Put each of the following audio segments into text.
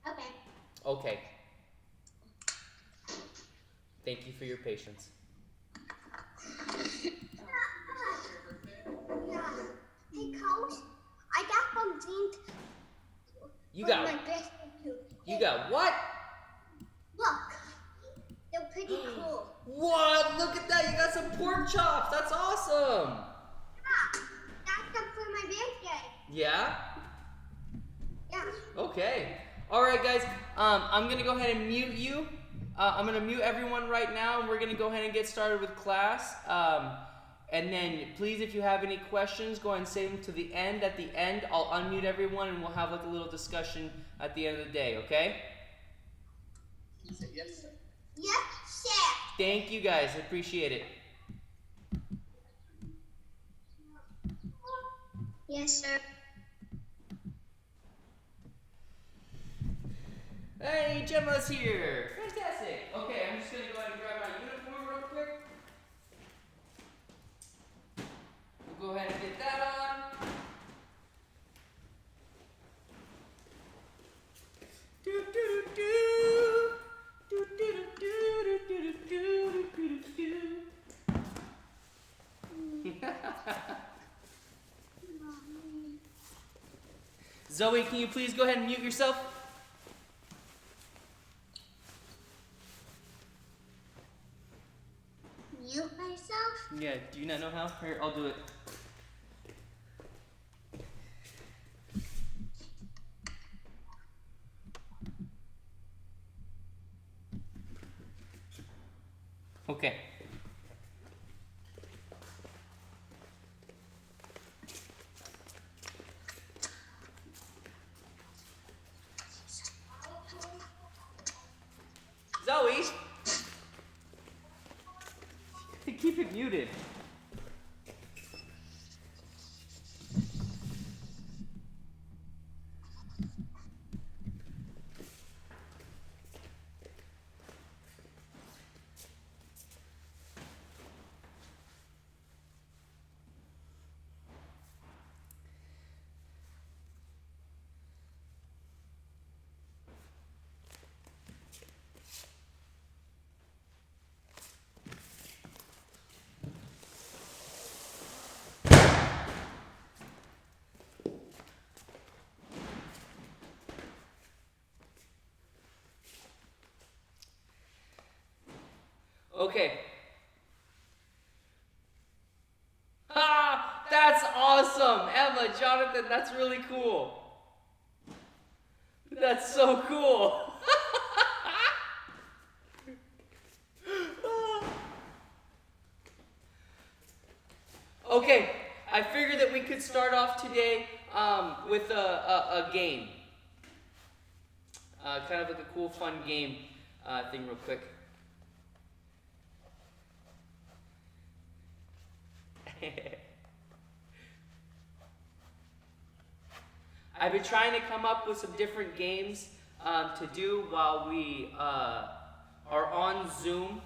Okay. Okay. Thank you for your patience. Yeah. Hey, Coach, I got something You for got my birthday too. You got what? Look, they're pretty cool. What? Look at that! You got some pork chops. That's awesome. Yeah, that's them for my birthday. Yeah. Yeah. Okay. All right, guys. I'm gonna go ahead and mute you. I'm gonna mute everyone right now, and we're gonna go ahead and get started with class. And then, please, if you have any questions, go ahead and save them to the end. At the end, I'll unmute everyone, and we'll have like a little discussion at the end of the day. Okay? Yes, sir. Yes, sir. Thank you, guys. I appreciate it. Yes, sir. Hey, Gemma's here. Fantastic. Okay, I'm just gonna go ahead and grab my uniform real quick. We'll go ahead and get that on. Do do do do. Do do do do do do do do do. Zoe, can you please go ahead and mute yourself? Mute myself? Yeah, do you not know how? Here, I'll do it. Okay. Zoe! Keep it muted. Okay. Ha! That's awesome! Emma, Jonathan, that's really cool. That's so cool. Okay, I figured that we could start off today with a game. Kind of like a cool, fun game thing, real quick. I've been trying to come up with some different games to do while we are on Zoom.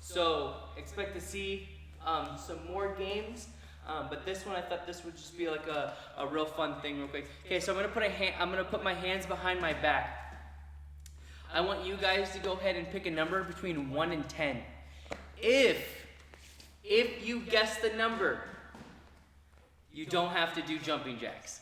So expect to see some more games. But this one, I thought this would just be like a real fun thing, real quick. Okay, so I'm gonna put my hands behind my back. I want you guys to go ahead and pick a number between 1 and 10. If you guess the number, you don't have to do jumping jacks.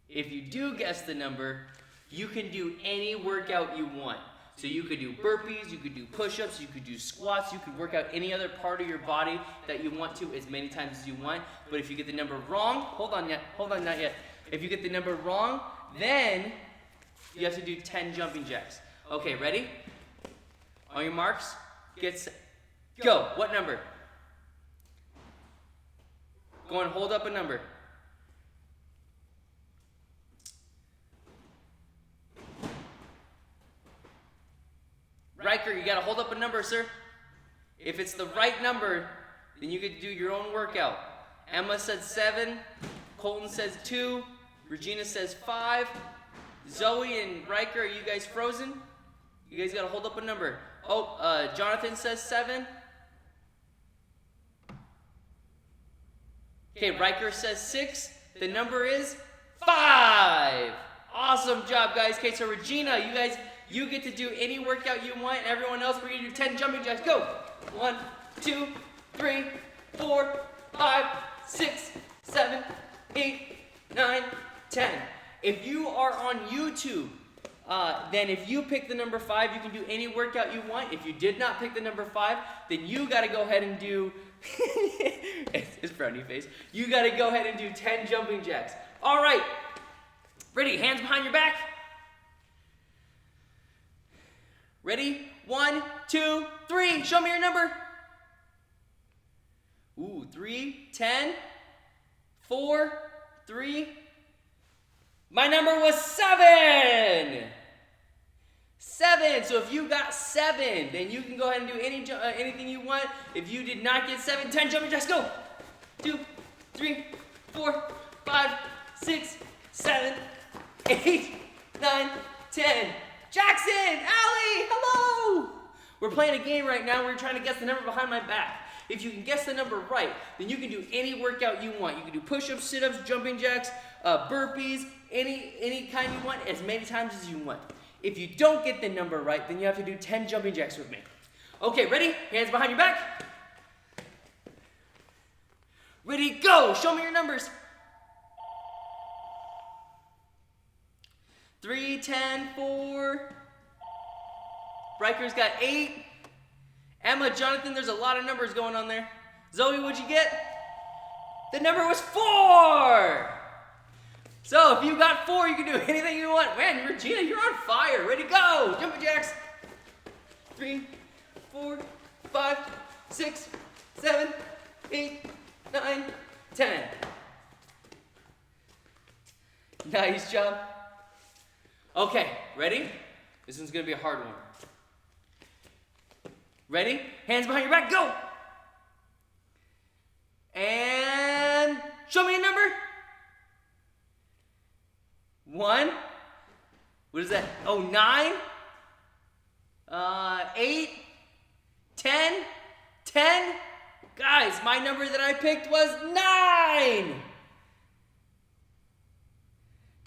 If you do guess the number, you can do any workout you want. So you could do burpees, you could do push-ups, you could do squats, you could work out any other part of your body that you want to as many times as you want. But if you get the number wrong, hold on, not yet. If you get the number wrong, then you have to do 10 jumping jacks. Okay, ready? On your marks, get set, go. What number? Go and hold up a number. Riker, you gotta hold up a number, sir. If it's the right number, then you could do your own workout. Emma said 7, Colton says 2, Regina says 5. Zoe and Riker, are you guys frozen? You guys gotta hold up a number. Oh, Jonathan says 7. Okay, Riker says 6. The number is 5. Awesome job, guys. Okay, so Regina, you get to do any workout you want. Everyone else, we're gonna do 10 jumping jacks. Go. 1, 2, 3, 4, 5, 6, 7, 8, 9, 10. If you are on YouTube, then if you pick the number 5, you can do any workout you want. If you did not pick the number 5, then you gotta go ahead and do, it's frowny face. You gotta go ahead and do 10 jumping jacks. All right, ready, hands behind your back. Ready, 1, 2, 3, show me your number. Ooh, 3, 10, 4, 3. My number was 7. 7. So if you got 7, then you can go ahead and do anything you want. If you did not get 7, 10 jumping jacks, go. 2, 3, 4, 5, 6, 7, 8, 9, 10. Jackson, Allie, hello. We're playing a game right now. We're trying to guess the number behind my back. If you can guess the number right, then you can do any workout you want. You can do push-ups, sit-ups, jumping jacks, burpees, any kind you want, as many times as you want. If you don't get the number right, then you have to do 10 jumping jacks with me. Okay, ready? Hands behind your back. Ready, go! Show me your numbers. 3, 10, 4. Riker's got 8. Emma, Jonathan, there's a lot of numbers going on there. Zoe, what'd you get? The number was 4. So if you got 4, you can do anything you want. Man, Regina, you're on fire. Ready, go. Jumping jacks. 3, 4, 5, 6, 7, 8, 9, 10. Nice job. Okay, ready? This one's gonna be a hard one. Ready? Hands behind your back, go! And show me a number. 1. What is that? Oh, 9. 8. 10. 10. Guys, my number that I picked was 9.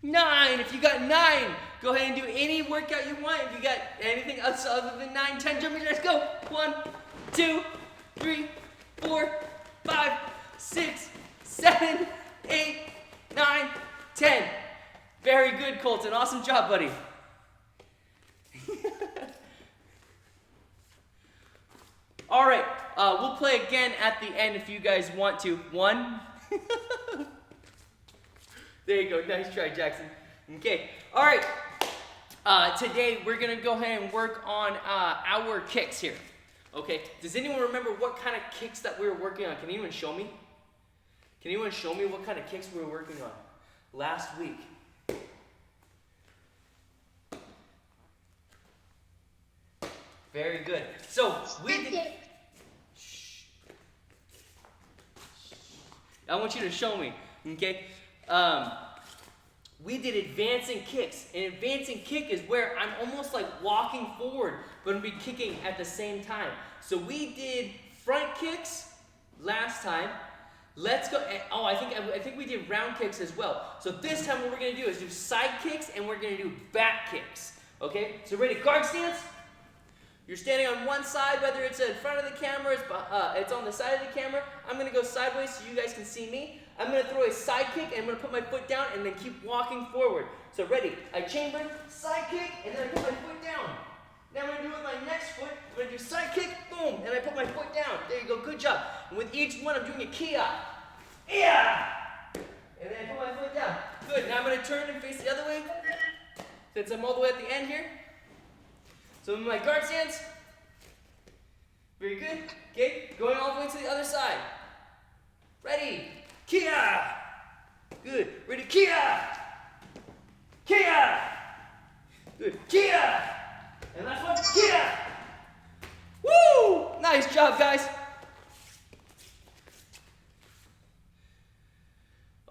9. If you got 9, go ahead and do any workout you want. If you got anything else other than 9, 10 jumping jacks, go. 1, 2, 3, 4, 5, 6, 7, 8, 9, 10. Very good, Colton. Awesome job, buddy. All right, we'll play again at the end if you guys want to. 1. There you go. Nice try, Jackson. Okay. All right. Today we're gonna go ahead and work on our kicks here. Okay. Does anyone remember what kind of kicks that we were working on? Can anyone show me? Can anyone show me what kind of kicks we were working on last week? Very good. So we did. Shh. I want you to show me. Okay. We did advancing kicks. An advancing kick is where I'm almost like walking forward, but I'm be kicking at the same time. So we did front kicks last time. Let's go. Oh, I think we did round kicks as well. So this time what we're gonna do is do side kicks and we're gonna do back kicks. Okay. So ready? Guard stance. You're standing on one side, whether it's in front of the camera, it's on the side of the camera. I'm gonna go sideways so you guys can see me. I'm gonna throw a side kick and I'm gonna put my foot down and then keep walking forward. So ready, I chamber, side kick, and then I put my foot down. Now I'm gonna do it with my next foot. I'm gonna do side kick, boom, and I put my foot down. There you go, good job. And with each one, I'm doing a kia. Yeah! And then I put my foot down. Good, now I'm gonna turn and face the other way. Since I'm all the way at the end here. So in my guard stance. Very good. Okay, going all the way to the other side. Ready. Kia! Good. Ready? Kia! Kia! Good. Kia! And last one. Kia! Woo! Nice job, guys.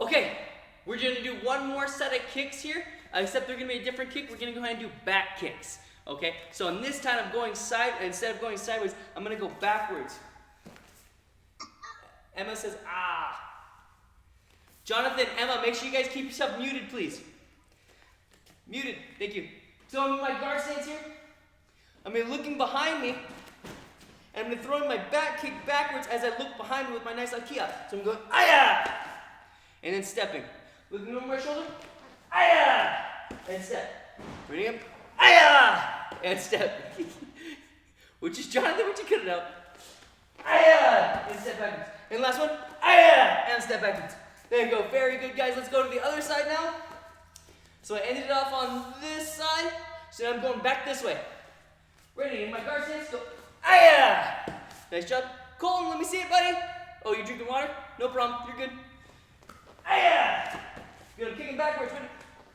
Okay, we're going to do one more set of kicks here, except they're going to be a different kick. We're going to go ahead and do back kicks. Okay, so in this time I'm going instead of going sideways, I'm going to go backwards. Emma says, ah. Jonathan, Emma, make sure you guys keep yourself muted, please. Muted. Thank you. So I'm in my guard stance here. I'm looking behind me. And I'm going to throw in my back kick backwards as I look behind me with my nice Ikea. So I'm going, ayah! And then stepping. Looking over my shoulder, ayah! And step. Ready up, ayah! And step. Which is Jonathan, would you cut it out? Ayah! And step backwards. And last one, ayah! And step backwards. There you go, very good guys. Let's go to the other side now. So I ended it off on this side. So now I'm going back this way. Ready, in my guard stance, go. Ayah! Nice job. Colton, let me see it, buddy. Oh, you drinking water? No problem. You're good. Ayah! Good. I'm kicking backwards. Ready?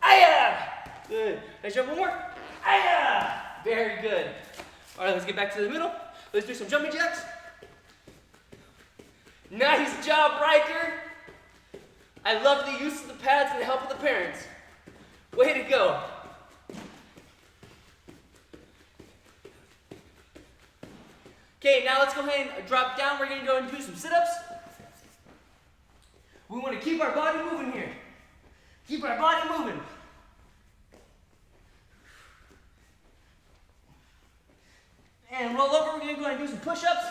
Ayah! Good. Nice job. One more. Ayah! Very good. All right, let's get back to the middle. Let's do some jumping jacks. Nice job, Riker. I love the use of the pads and the help of the parents. Way to go. Okay, now let's go ahead and drop down. We're going to go and do some sit-ups. We want to keep our body moving here. Keep our body moving. And roll over. We're going to go ahead and do some push-ups.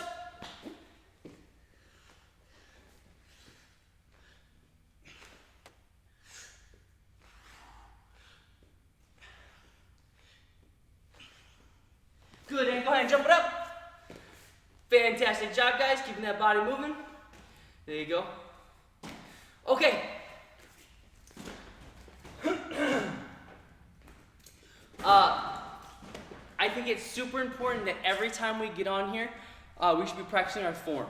Good, and go ahead and jump it up. Fantastic job, guys, keeping that body moving. There you go. Okay. I think it's super important that every time we get on here, we should be practicing our form.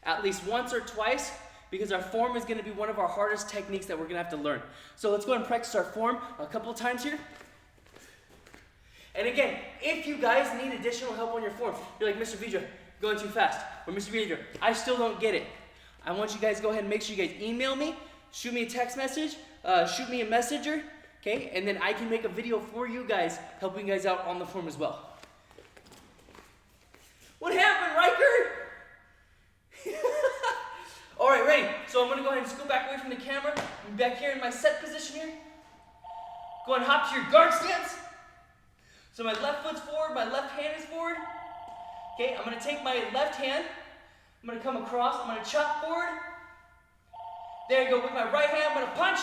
At least once or twice, because our form is going to be one of our hardest techniques that we're going to have to learn. So let's go ahead and practice our form a couple of times here. And again, if you guys need additional help on your form, you're like, Mr. Vidra, going too fast. Or Mr. Vidra, I still don't get it. I want you guys to go ahead and make sure you guys email me, shoot me a text message, shoot me a messenger, okay? And then I can make a video for you guys, helping you guys out on the form as well. What happened, Riker? All right, ready. So I'm gonna go ahead and scoot back away from the camera. I'm back here in my set position here. Go ahead and hop to your guard stance. So my left foot's forward, my left hand is forward. Okay, I'm gonna take my left hand, I'm gonna come across, I'm gonna chop forward. There you go, with my right hand, I'm gonna punch.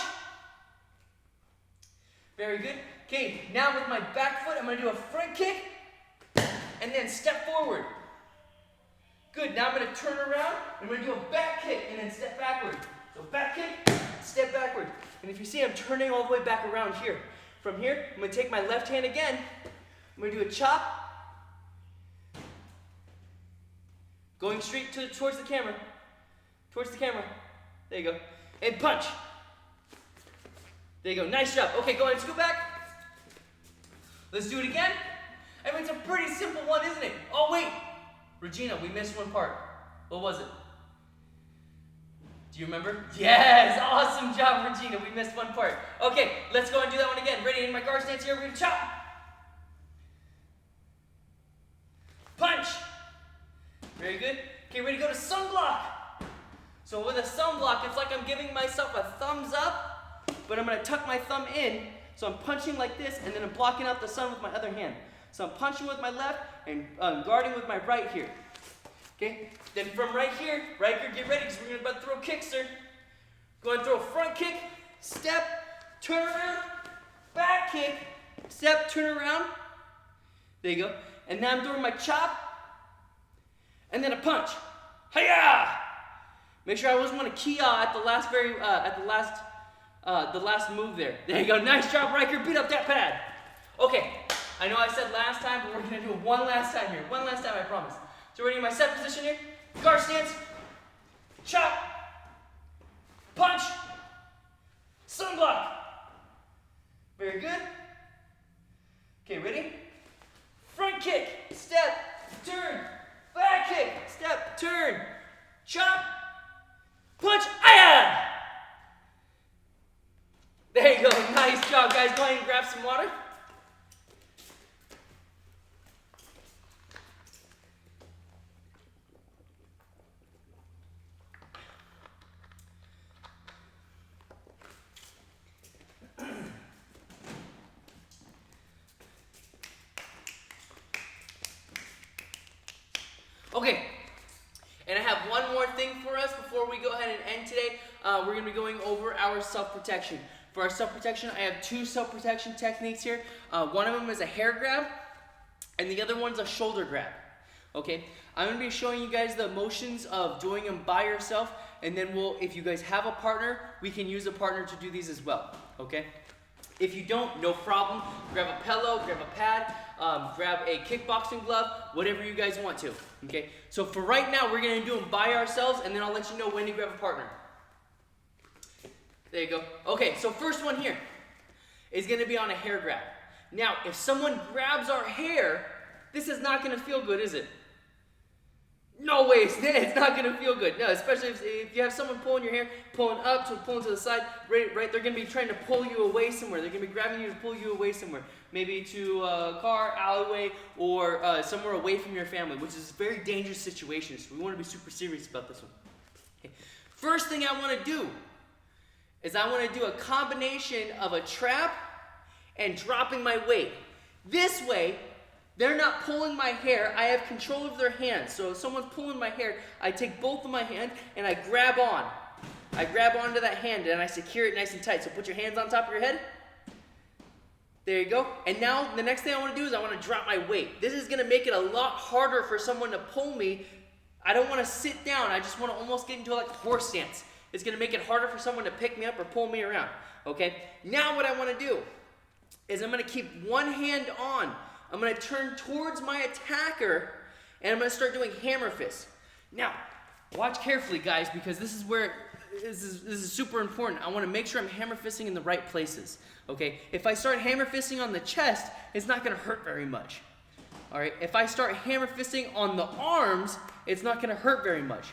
Very good. Okay, now with my back foot, I'm gonna do a front kick, and then step forward. Good, now I'm gonna turn around, I'm gonna do a back kick, and then step backward. So back kick, step backward. And if you see, I'm turning all the way back around here. From here, I'm gonna take my left hand again, I'm gonna do a chop, going straight towards the camera. Towards the camera. There you go. And punch. There you go. Nice job. Okay, go ahead and scoot back. Let's do it again. I mean, it's a pretty simple one, isn't it? Oh, wait. Regina, we missed one part. What was it? Do you remember? Yes. Awesome job, Regina. We missed one part. Okay, let's go and do that one again. Ready in my guard stance here. We're going to chop. Punch. Very good. Okay, ready to go to sunblock. So with a sunblock, it's like I'm giving myself a thumbs up, but I'm going to tuck my thumb in. So I'm punching like this, and then I'm blocking out the sun with my other hand. So I'm punching with my left and guarding with my right here. Okay, then from right here, Riker, get ready, because we're about to throw kicks, sir. Go ahead and throw a front kick, step, turn around, back kick, step, turn around. There you go. And now I'm throwing my chop, and then a punch. Hiya! Make sure I wasn't want to kia at the last the last move there. There you go. Nice job, Riker. Beat up that pad. Okay. I know I said last time, but we're gonna do it one last time here. One last time, I promise. So ready in my set position here. Guard stance. Chop. Punch. Sunblock. Very good. Okay, ready? Front kick. Step. Turn. Back kick. Step. Turn. Chop. Punch. Aya! There you go. Nice job, guys. Go ahead and grab some water. Okay, and I have one more thing for us before we go ahead and end today. We're going to be going over our self-protection. For our self-protection, I have two self-protection techniques here. One of them is a hair grab, and the other one's a shoulder grab. Okay, I'm going to be showing you guys the motions of doing them by yourself, and then if you guys have a partner, we can use a partner to do these as well. Okay, if you don't, no problem. Grab a pillow, grab a pad, grab a kickboxing glove, whatever you guys want to. Okay, so for right now, we're going to do them by ourselves, and then I'll let you know when to grab a partner. There you go. Okay, so first one here is going to be on a hair grab. Now, if someone grabs our hair, this is not going to feel good, is it? No way, it's not going to feel good. No, especially if you have someone pulling your hair, pulling up, pulling to the side, right, they're going to be trying to pull you away somewhere. They're going to be grabbing you to pull you away somewhere. Maybe to a car, alleyway, or somewhere away from your family, which is a very dangerous situation. So we want to be super serious about this one. Okay. First thing I want to do is I want to do a combination of a trap and dropping my weight. This way, they're not pulling my hair. I have control of their hands. So if someone's pulling my hair, I take both of my hands and I grab on. I grab onto that hand and I secure it nice and tight. So put your hands on top of your head. There you go. And now the next thing I want to do is I want to drop my weight. This is going to make it a lot harder for someone to pull me. I don't want to sit down. I just want to almost get into like a horse stance. It's going to make it harder for someone to pick me up or pull me around. Okay? Now what I want to do is I'm going to keep one hand on. I'm going to turn towards my attacker, and I'm going to start doing hammer fists. Now, watch carefully, guys, because this is where this is super important. I want to make sure I'm hammer fisting in the right places. Okay? If I start hammer fisting on the chest, it's not going to hurt very much. All right? If I start hammer fisting on the arms, it's not going to hurt very much.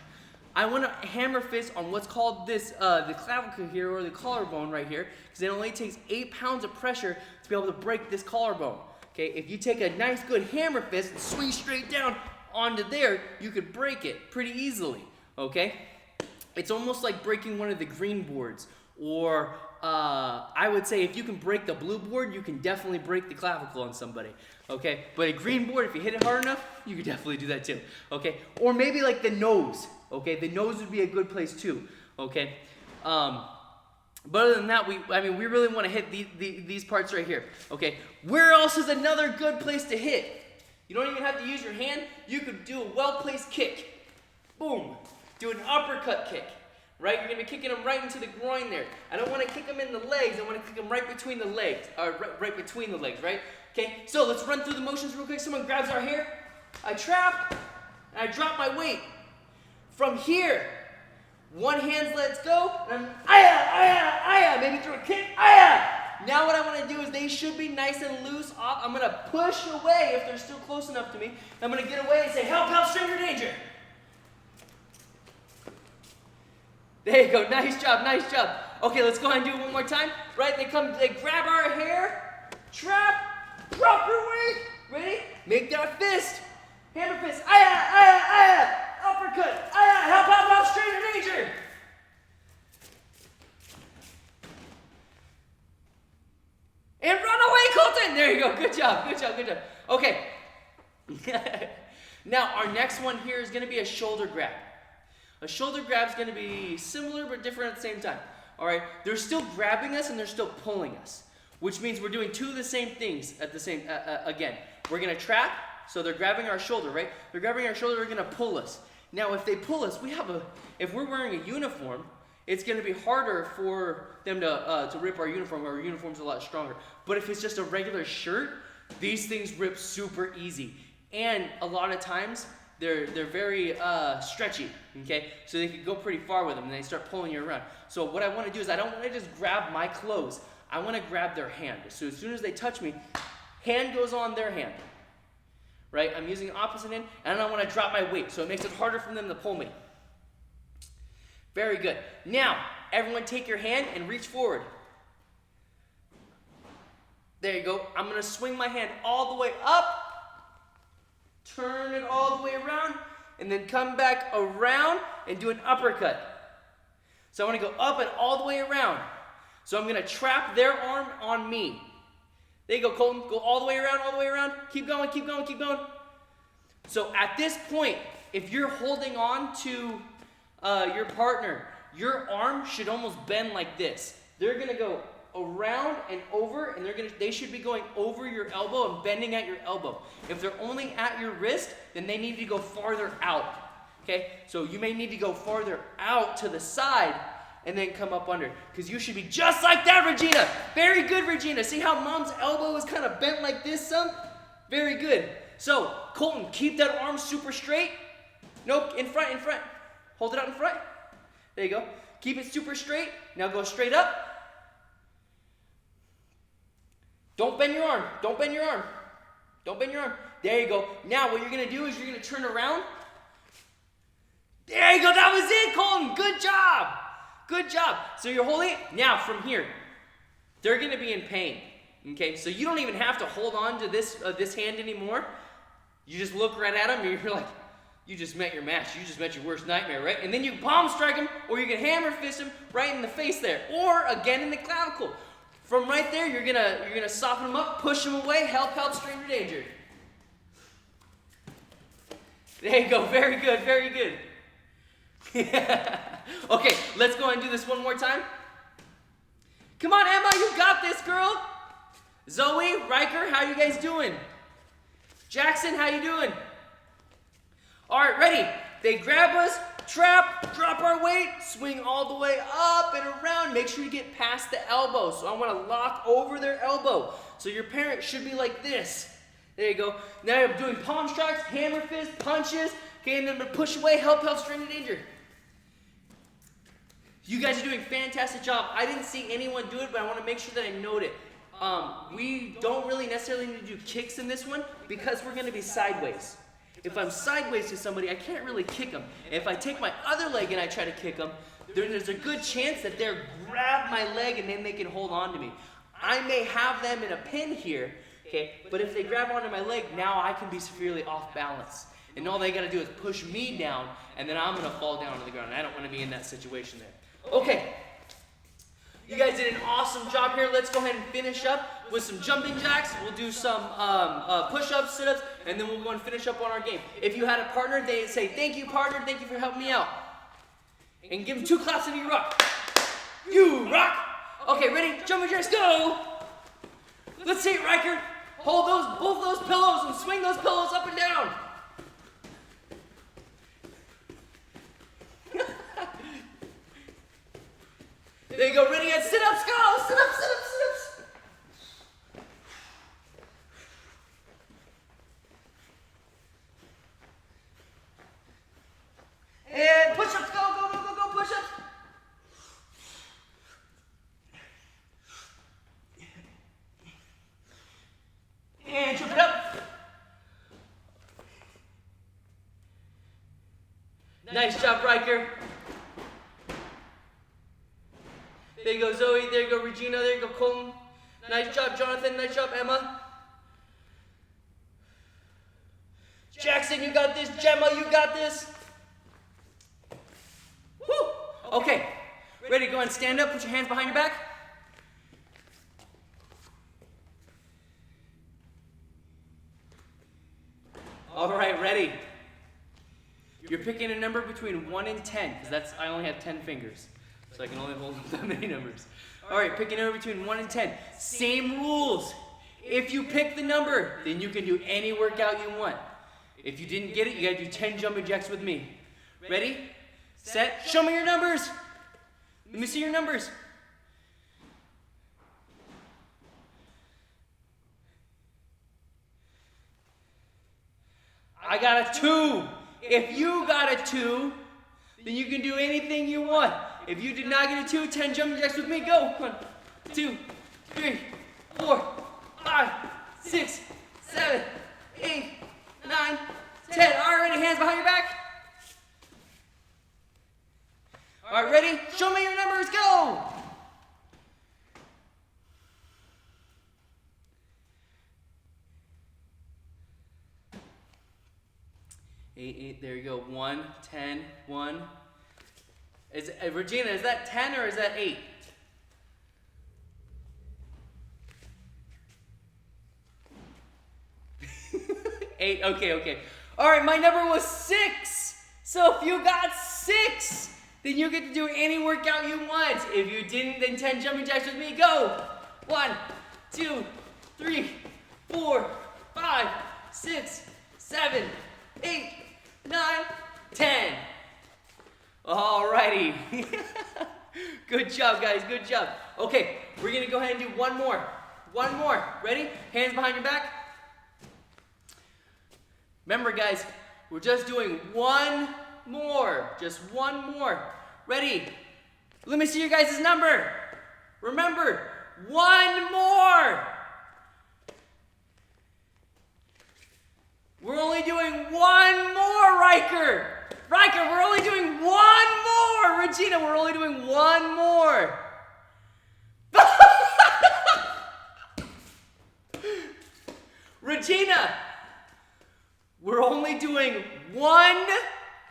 I want to hammer fist on what's called the clavicle here, or the collarbone right here, because it only takes 8 pounds of pressure to be able to break this collarbone. Okay, if you take a nice good hammer fist and swing straight down onto there, you could break it pretty easily. Okay, it's almost like breaking one of the green boards, or I would say if you can break the blue board, you can definitely break the clavicle on somebody. Okay, but a green board, if you hit it hard enough, you could definitely do that too. Okay, or maybe like the nose. Okay, the nose would be a good place too. Okay, but other than that, we really want to hit these parts right here. Okay, where else is another good place to hit? You don't even have to use your hand. You could do a well-placed kick. Boom. Do an uppercut kick. Right, you're gonna be kicking them right into the groin there. I don't want to kick them in the legs. I want to kick them right between the legs, right between the legs. Right. Okay, so let's run through the motions real quick. Someone grabs our hair. I trap, and I drop my weight. From here, one hand lets go, and I'm maybe throw a kick, Now what I want to do is they should be nice and loose off. I'm going to push away if they're still close enough to me. I'm going to get away and say, help, help, stranger danger. There you go, nice job, nice job. Okay, let's go ahead and do it one more time. Right, they grab our hair, trap, drop your weight. Ready? Make that fist. Hammer fist, uppercut, help, help, help, stranger danger. And run away, Colton! There you go, good job, good job, good job. Okay. Now, our next one here is going to be a shoulder grab. A shoulder grab is going to be similar but different at the same time. All right, they're still grabbing us and they're still pulling us, which means we're doing two of the same things at the same, again. We're going to trap, so they're grabbing our shoulder, right? They're grabbing our shoulder, they're going to pull us. Now, if they pull us, if we're wearing a uniform, it's going to be harder for them to rip our uniform. Our uniform's a lot stronger. But if it's just a regular shirt, these things rip super easy. And a lot of times, they're very stretchy, okay? So they can go pretty far with them, and they start pulling you around. So what I want to do is I don't want to just grab my clothes. I want to grab their hand. So as soon as they touch me, hand goes on their hand. Right? I'm using the opposite hand, and I want to drop my weight, so it makes it harder for them to pull me. Very good. Now, everyone take your hand and reach forward. There you go. I'm going to swing my hand all the way up, turn it all the way around, and then come back around and do an uppercut. So I want to go up and all the way around. So I'm going to trap their arm on me. There you go, Colton. Go all the way around, all the way around. Keep going, keep going, keep going. So at this point, if you're holding on to your partner, your arm should almost bend like this. They're gonna go around and over, and they should be going over your elbow and bending at your elbow. If they're only at your wrist, then they need to go farther out. Okay, so you may need to go farther out to the side and then come up under, because you should be just like that, Regina. Very good, Regina. See how mom's elbow is kind of bent like this, son? Very good. So, Colton, keep that arm super straight. Nope, in front. Hold it out in front. There you go. Keep it super straight. Now go straight up. Don't bend your arm. Don't bend your arm. Don't bend your arm. There you go. Now what you're going to do is you're going to turn around. There you go. That was it, Colton. Good job. Good job. So you're holding it. Now from here, they're going to be in pain. Okay, so you don't even have to hold on to this hand anymore. You just look right at them and you're like, you just met your match. You just met your worst nightmare, right? And then you palm strike them, or you can hammer fist them right in the face there, or again in the clavicle. From right there, you're gonna soften them up, push them away, help, stranger danger. There you go. Very good. Very good. Okay, let's go and do this one more time. Come on, Emma, you got this, girl. Zoe, Riker, how you guys doing? Jackson, how you doing? All right, ready? They grab us, trap, drop our weight, swing all the way up and around. Make sure you get past the elbow. So I want to lock over their elbow. So your parent should be like this. There you go. Now you're doing palm strikes, hammer fist, punches. Okay, and then push away, help, stranger danger. You guys are doing a fantastic job. I didn't see anyone do it, but I want to make sure that I note it. We don't really necessarily need to do kicks in this one because we're going to be sideways. If I'm sideways to somebody, I can't really kick them. And if I take my other leg and I try to kick them, there's a good chance that they'll grab my leg and then they can hold on to me. I may have them in a pin here, okay, but if they grab onto my leg, now I can be severely off balance. And all they got to do is push me down, and then I'm going to fall down to the ground. And I don't want to be in that situation there. Okay. You guys did an awesome job here. Let's go ahead and finish up with some jumping jacks. We'll do some push-ups, sit-ups, and then we'll go and finish up on our game. If you had a partner, they say, thank you, partner. Thank you for helping me out. And give them 2 claps if you rock. You rock. Okay, ready? Jumping jacks, go. Let's see it, Riker. Hold both those pillows and swing those pillows up and down. There you go, ready and sit-ups, go! Sit-ups, sit-ups, sit-ups! And push-ups, go, push-ups! And jump it up! Nice job, Riker. There you go, Zoe. There you go, Regina. There you go, Colton. Nice job, Jonathan. Nice job, Emma. Jackson, you got this. Gemma, you got this. Woo! Okay. Ready to go and stand up. Put your hands behind your back. All right, ready. You're picking a number between 1 and 10, because I only have 10 fingers. So I can only hold that many numbers. All right, pick a number between 1 and 10. Same rules. If you pick the number, then you can do any workout you want. If you didn't get it, you got to do 10 jumping jacks with me. Ready? Set. Show me your numbers. Let me see your numbers. I got a 2. If you got a 2, then you can do anything you want. If you did not get a 2, 10 jumping jacks with me, go. 1, 2, 3, 4, 5, 6, 7, 8, 9, 10. All right, ready? Hands behind your back. All right, ready? Show me your numbers. Go. Eight, there you go. 1, 10, 1. Regina, is that 10 or is that 8? 8, okay. All right, my number was 6. So if you got 6, then you get to do any workout you want. If you didn't, then 10 jumping jacks with me. Go. 1, 2, 3, 4, 5, 6, 7, 8, 9, 10. Alrighty. Good job, guys. Good job. Okay, we're going to go ahead and do one more. One more. Ready? Hands behind your back. Remember, guys, we're just doing one more. Just one more. Ready? Let me see your guys' number. Remember, one more. We're only doing one more, Riker. Riker, we're only doing one more. Regina, we're only doing one more. Regina, we're only doing one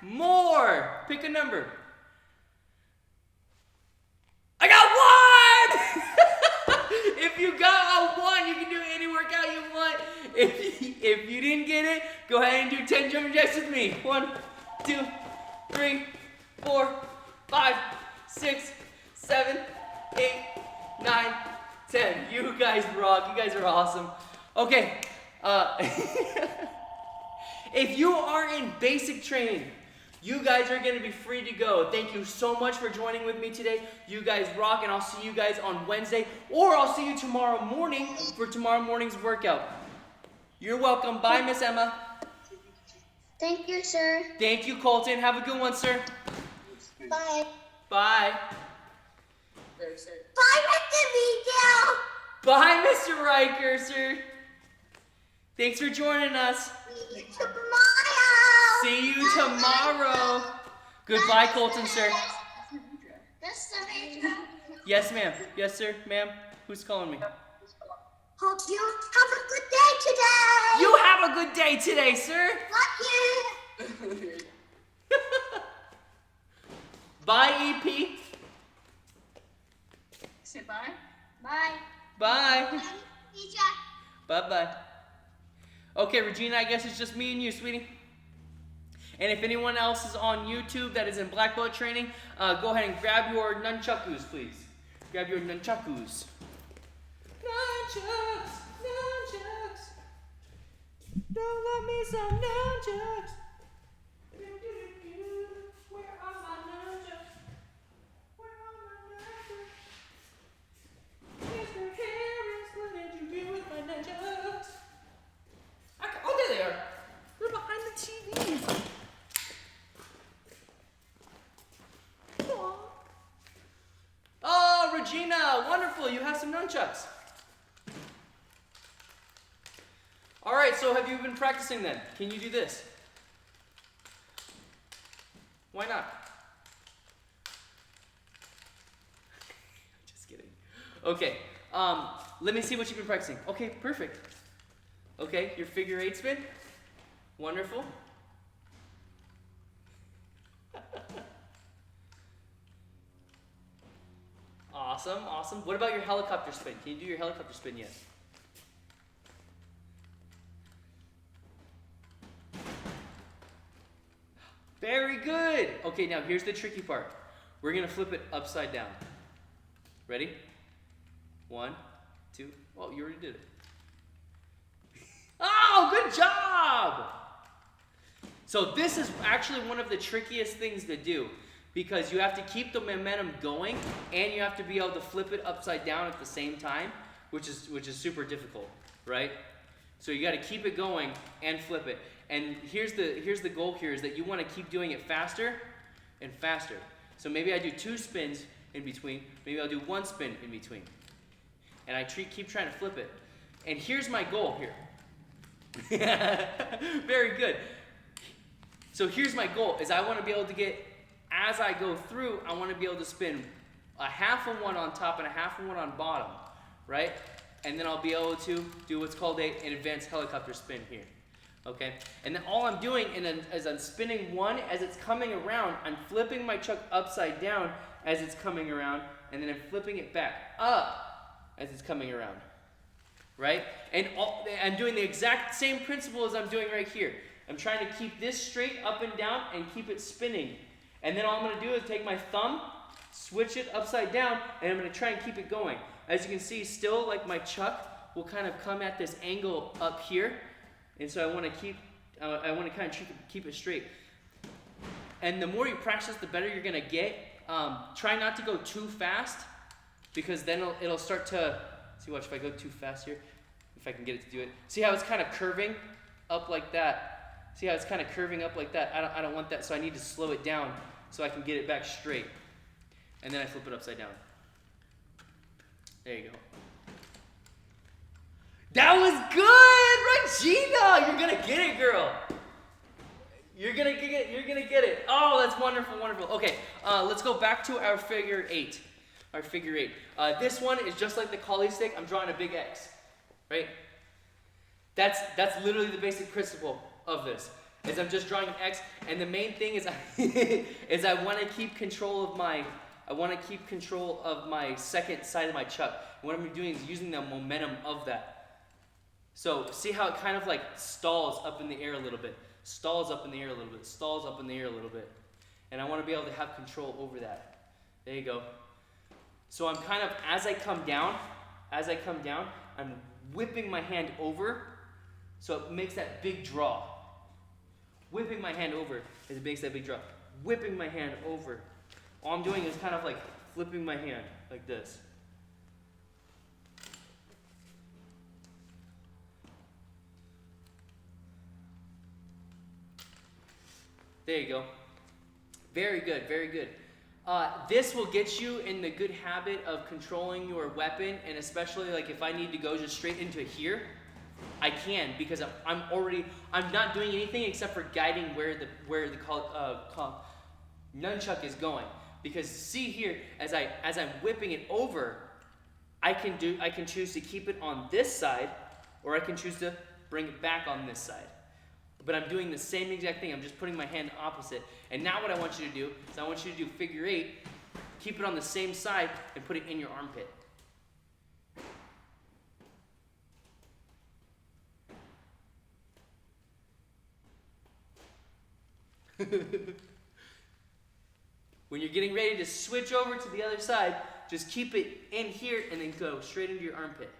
more. Pick a number. I got 1! If you got a 1, you can do any workout you want. If you didn't get it, go ahead and do 10 jumping jacks with me. 1, 2, 3, 4, 5, 6, 7, 8, 9, 10. You guys rock. You guys are awesome. Okay. If you are in basic training, you guys are going to be free to go. Thank you so much for joining with me today. You guys rock, and I'll see you guys on Wednesday, or I'll see you tomorrow morning for tomorrow morning's workout. You're welcome. Bye, Miss Emma. Thank you, sir. Thank you, Colton. Have a good one, sir. Bye. Bye. Bye, Mr. Miguel. Bye, Mr. Riker, sir. Thanks for joining us. See you tomorrow. See you tomorrow. Goodbye, Colton, sir. Mr. Miguel. Yes, ma'am. Yes, sir. Ma'am. Who's calling me? Hope you have a good day today. You have a good day today, sir. Love you. Bye, EP. Say bye. Bye. Bye. Teacher. Bye-bye. Okay, Regina, I guess it's just me and you, sweetie. And if anyone else is on YouTube that is in black belt training, go ahead and grab your nunchakus, please. Grab your nunchakus. Nunchucks, nunchucks. Don't love me some nunchucks. Where are my nunchucks? Where are my nunchucks? Mr. Harris, what did you do with my nunchucks? Oh, there they are. They're behind the TV. Oh, Regina, wonderful. You have some nunchucks. All right, so have you been practicing then? Can you do this? Why not? Just kidding. Okay, let me see what you've been practicing. Okay, perfect. Okay, your figure 8 spin. Wonderful. Awesome, awesome. What about your helicopter spin? Can you do your helicopter spin yet? Very good. Okay, now here's the tricky part. We're gonna flip it upside down. Ready? 1, 2. Oh, you already did it. Oh, good job! So this is actually one of the trickiest things to do, because you have to keep the momentum going and you have to be able to flip it upside down at the same time, which is super difficult, right? So you got to keep it going and flip it. And here's the goal here, is that you want to keep doing it faster and faster. So maybe I do 2 spins in between, maybe I'll do 1 spin in between. And I keep trying to flip it. And here's my goal here. Very good. So here's my goal, is I want to be able to get, as I go through, I want to be able to spin a half of one on top and a half of one on bottom, right? And then I'll be able to do what's called an advanced helicopter spin here, okay? And then all I'm doing is I'm spinning one as it's coming around, I'm flipping my chuck upside down as it's coming around, and then I'm flipping it back up as it's coming around, right? And I'm doing the exact same principle as I'm doing right here. I'm trying to keep this straight up and down and keep it spinning. And then all I'm going to do is take my thumb, switch it upside down, and I'm going to try and keep it going. As you can see, still like my chuck will kind of come at this angle up here. And so I want to kind of keep it straight. And the more you practice, the better you're going to get. Try not to go too fast, because then it'll start to, see, watch if I go too fast here, if I can get it to do it. See how it's kind of curving up like that? See how it's kind of curving up like that? I don't want that, so I need to slow it down so I can get it back straight. And then I flip it upside down. There you go. That was good, Regina! You're gonna get it, girl. You're gonna get it. Oh, that's wonderful, wonderful. Okay, let's go back to our figure eight. Our figure eight. This one is just like the collie stick. I'm drawing a big X, right? That's literally the basic principle of this. Is I'm just drawing an X, and the main thing is I want to keep control of my second side of my chuck. And what I'm doing is using the momentum of that. So see how it kind of like stalls up in the air a little bit, stalls up in the air a little bit, stalls up in the air a little bit. And I want to be able to have control over that. There you go. So I'm kind of, as I come down, I'm whipping my hand over, so it makes that big draw. Whipping my hand over as it makes that big draw. Whipping my hand over. All I'm doing is kind of like flipping my hand like this. There you go. Very good, very good. This will get you in the good habit of controlling your weapon, and especially like if I need to go just straight into here, I can, because I'm not doing anything except for guiding where the nunchuck is going. Because see here, as I'm whipping it over, I can choose to keep it on this side, or I can choose to bring it back on this side. But I'm doing the same exact thing. I'm just putting my hand opposite. And now what I want you to do is I want you to do figure eight, keep it on the same side, and put it in your armpit. When you're getting ready to switch over to the other side, just keep it in here and then go straight into your armpit.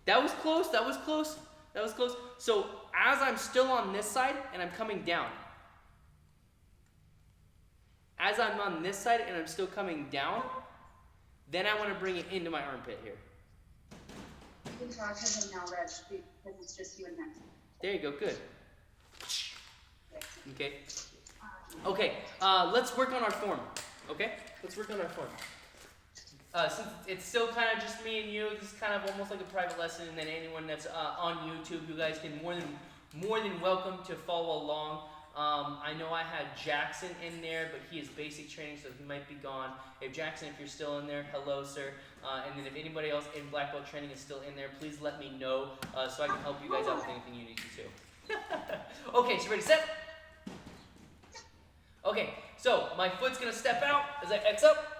That was close, that was close, that was close. So as I'm still on this side and I'm coming down, as I'm on this side and I'm still coming down, then I want to bring it into my armpit here. You can talk to him now, Reg, because it's just you and him. There you go, good. Okay. Okay, let's work on our form. Okay? Let's work on our form. Since it's still kind of just me and you, this is kind of almost like a private lesson, and then anyone that's on YouTube, you guys can more than welcome to follow along. I know I had Jackson in there, but he is basic training, so he might be gone. If Jackson, if you're still in there, hello, sir. And then if anybody else in black belt training is still in there, please let me know so I can help you guys out with anything you need to. Okay, so ready, set? Okay, so my foot's gonna step out as I X up.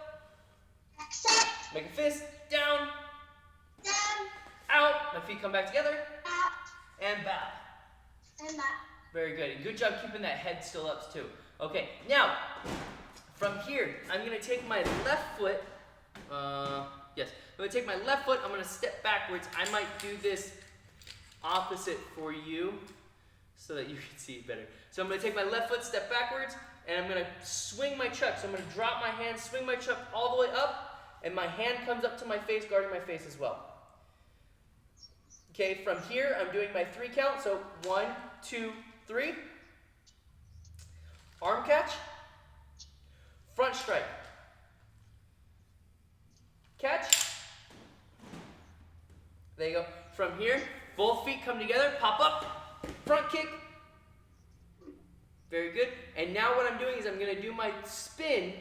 Except Make a fist, down, down, out. My feet come back together, out, and bow. and that. Very good. And good job keeping that head still up too. Okay, now, from here, I'm gonna take my left foot, yes, I'm gonna take my left foot, I'm gonna step backwards. I might do this opposite for you so that you can see it better. So I'm gonna take my left foot, step backwards, and I'm gonna swing my chuck. So I'm gonna drop my hand, swing my chuck all the way up, and my hand comes up to my face, guarding my face as well. Okay, from here, I'm doing my 3 count. So 1, 2, 3. Arm catch. Front strike. Catch. There you go. From here, both feet come together, pop up, front kick. Very good. And now what I'm doing is I'm going to do my spin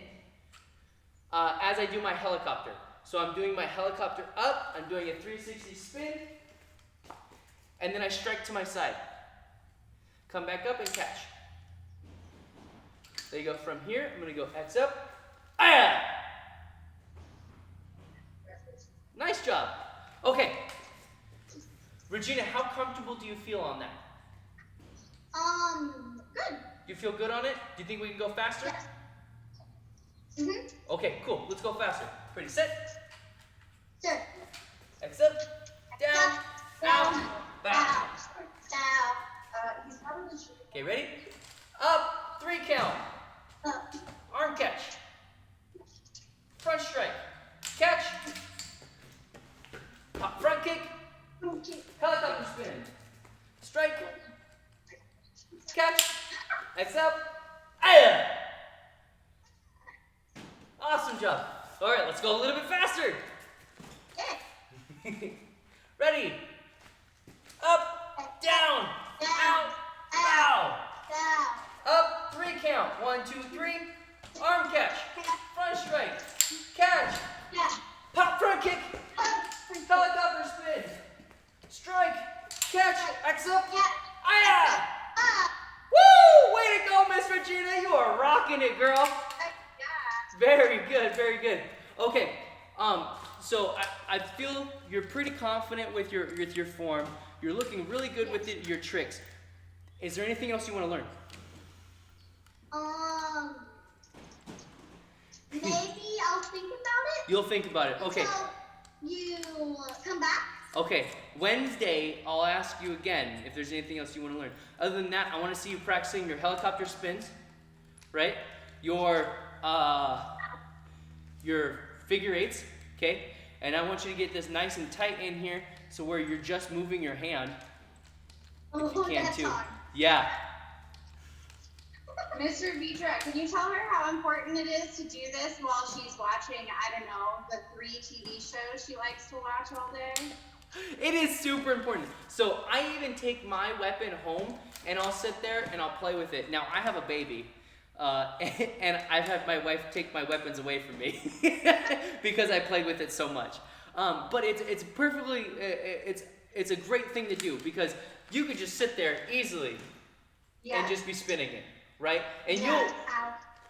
as I do my helicopter. So I'm doing my helicopter up, I'm doing a 360 spin, and then I strike to my side. Come back up and catch. There you go. From here, I'm going to go X up. Ah! Nice job. Okay. Regina, how comfortable do you feel on that? Good. You feel good on it? Do you think we can go faster? Yes. Mhm. Okay, cool. Let's go faster. Ready, set. Sure. X up, down, out, back. Down. He's probably shooting. Okay, ready? Up, 3 count. Up. Arm catch. Front strike. Catch. Hop front kick. Okay. Helicopter spin. Strike. Catch. X up. Aya! Awesome job. All right, let's go a little bit faster. Yeah. Ready? Up, down, out, bow. Down. Up, 3 count. 1, 2, 3. Arm catch. Front strike. Catch. Yeah. Pop front kick. Helicopter spin. Strike. Catch. X up. Yeah. Aya! Ah. Woo! Way to go, Miss Regina. You are rocking it, girl. Yeah. Very good, very good. Okay, so I feel you're pretty confident with your form. You're looking really good with your tricks. Is there anything else you want to learn? Maybe I'll think about it. You'll think about it. Okay. So you come back. Okay. Wednesday, I'll ask you again if there's anything else you want to learn. Other than that, I want to see you practicing your helicopter spins, right? Your figure eights, okay? And I want you to get this nice and tight in here, so where you're just moving your hand. Oh, If you can that's too. hard. Yeah. Mr. Vitra, can you tell her how important it is to do this while she's watching, I don't know, the 3 TV shows she likes to watch all day? It is super important. So I even take my weapon home and I'll sit there and I'll play with it. Now I have a baby, and I've had my wife take my weapons away from me because I play with it so much. But it's perfectly it's a great thing to do because you could just sit there easily and just be spinning it, right? And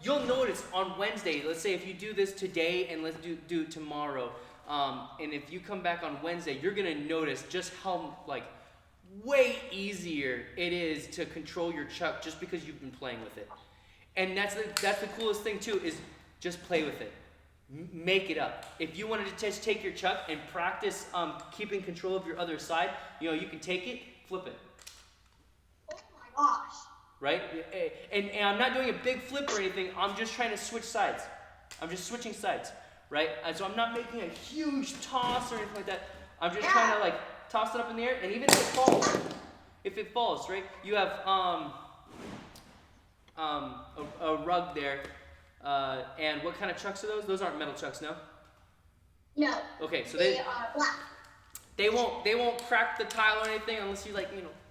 you'll notice on Wednesday. Let's say if you do this today and let's do it tomorrow. And if you come back on Wednesday, you're gonna notice just how way easier it is to control your chuck just because you've been playing with it. And that's the coolest thing too, is just play with it. Make it up. If you wanted to just take your chuck and practice keeping control of your other side, you can take it, flip it. Oh my gosh. Right? And I'm not doing a big flip or anything. I'm just trying to switch sides. I'm just switching sides. Right? And so I'm not making a huge toss or anything like that. I'm just trying to toss it up in the air, and even if it falls, right? You have a rug there, and what kind of chucks are those? Those aren't metal chucks, no? No. Okay, so They are black. they won't crack the tile or anything unless you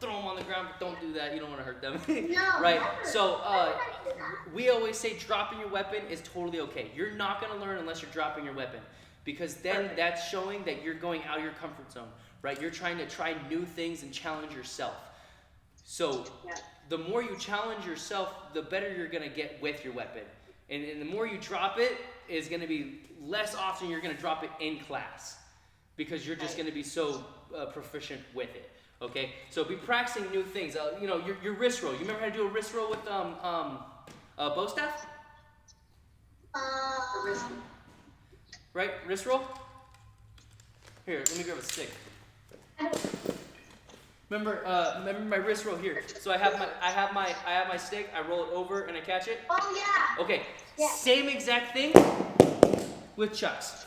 throw them on the ground, but don't do that. You don't want to hurt them. No. Right? Never. So Never do that. we always say dropping your weapon is totally okay. You're not going to learn unless you're dropping your weapon, because then that's showing that you're going out of your comfort zone, right? You're trying to try new things and challenge yourself. So the more you challenge yourself, the better you're going to get with your weapon. And the more you drop it is going to be less often you're going to drop it in class, because you're just going to be so proficient with it. Okay, so be practicing new things. Your wrist roll. You remember how to do a wrist roll with bow staff? Right, wrist roll. Here, let me grab a stick. Remember my wrist roll here. So I have my stick. I roll it over and I catch it. Oh yeah. Okay, Yeah. same exact thing with chucks.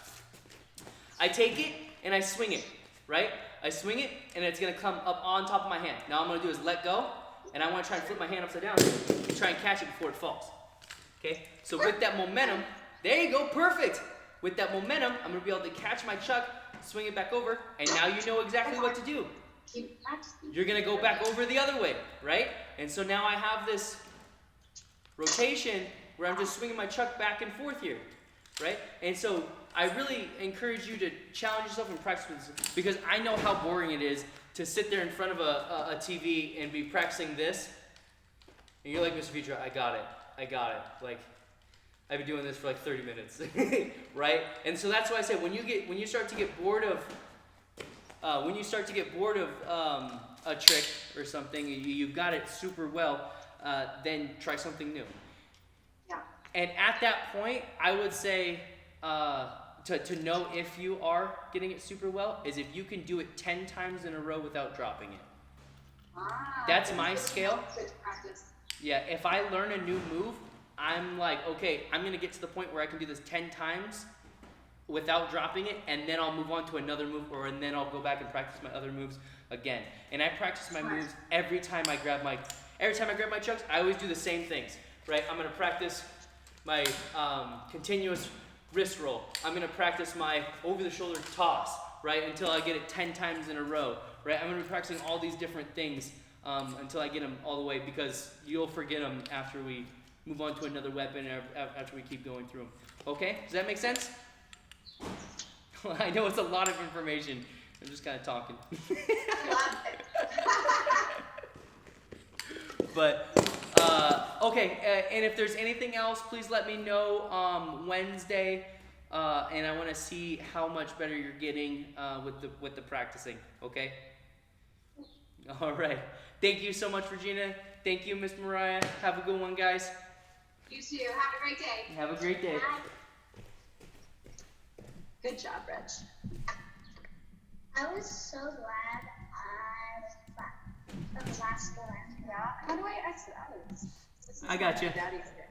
I take it and I swing it, right? I swing it and it's gonna come up on top of my hand. Now all I'm gonna do is let go, and I wanna try and flip my hand upside down and try and catch it before it falls. Okay? So with that momentum, there you go, perfect. With that momentum, I'm gonna be able to catch my chuck, swing it back over, and now you know exactly what to do. You're gonna go back over the other way, right? And so now I have this rotation where I'm just swinging my chuck back and forth here, right? And so I really encourage you to challenge yourself and practice with this, because I know how boring it is to sit there in front of a TV and be practicing this. And you're like, Mr. Vitra, I got it. Like, I've been doing this for 30 minutes, right? And so that's why I say when you start to get bored when you start to get bored of a trick or something, you've got it super well, then try something new. Yeah. And at that point, I would say to know if you are getting it super well is if you can do it 10 times in a row without dropping it. That's my scale. Good practice. Yeah, if I learn a new move, I'm like, okay, I'm going to get to the point where I can do this 10 times without dropping it, and then I'll move on to another move, and then I'll go back and practice my other moves again. And I practice my moves every time I grab my chucks. I always do the same things, right? I'm going to practice my continuous wrist roll. I'm going to practice my over-the-shoulder toss, right, until I get it 10 times in a row, right? I'm going to be practicing all these different things until I get them all the way, because you'll forget them after we move on to another weapon, after we keep going through them. Okay? Does that make sense? I know it's a lot of information. I'm just kind of talking. Love it. But, okay, and if there's anything else, please let me know Wednesday, and I want to see how much better you're getting with the practicing, okay? All right. Thank you so much, Regina. Thank you, Miss Mariah. Have a good one, guys. You too. Have a great day. Have a great day. Good job, Reg. I was so glad I was back from last one. Yeah. How do I exit out of this? I got you. Daddy's here.